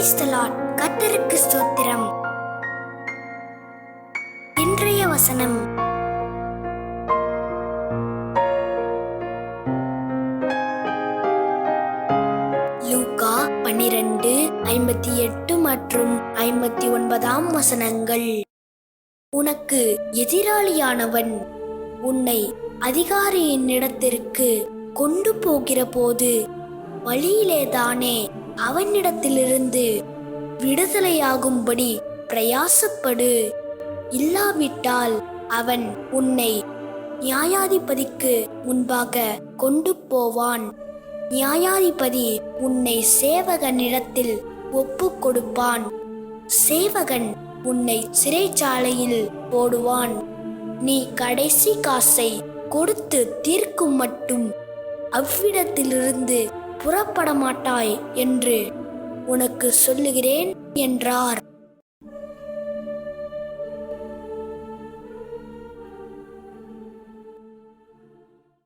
Praise the Lord. கர்த்தருக்கு ஸ்தோத்திரம். இன்றைய வசனம் லூக்கா 12:58 மற்றும் 59 வசனங்கள். உனக்கு எதிராளியானவன் உன்னை அதிகாரியின் இடத்திற்கு கொண்டு போகிற போது வழியிலேதானே அவனிடத்திலிருந்து விடுதலையாகும்படி பிரயாசப்படு. இல்லாவிட்டால் அவன் உன்னை நியாயாதிபதிக்கு முன்பாக கொண்டு போவான். நியாயாதிபதி உன்னை சேவகனிடத்தில் ஒப்பு கொடுப்பான். சேவகன் உன்னை சிறைச்சாலையில் போடுவான். நீ கடைசி காசை கொடுத்து தீர்க்கும் மட்டும் அவ்விடத்திலிருந்து புறப்பட மாட்டாய் என்று உனக்கு சொல்லுகிறேன் என்றார்.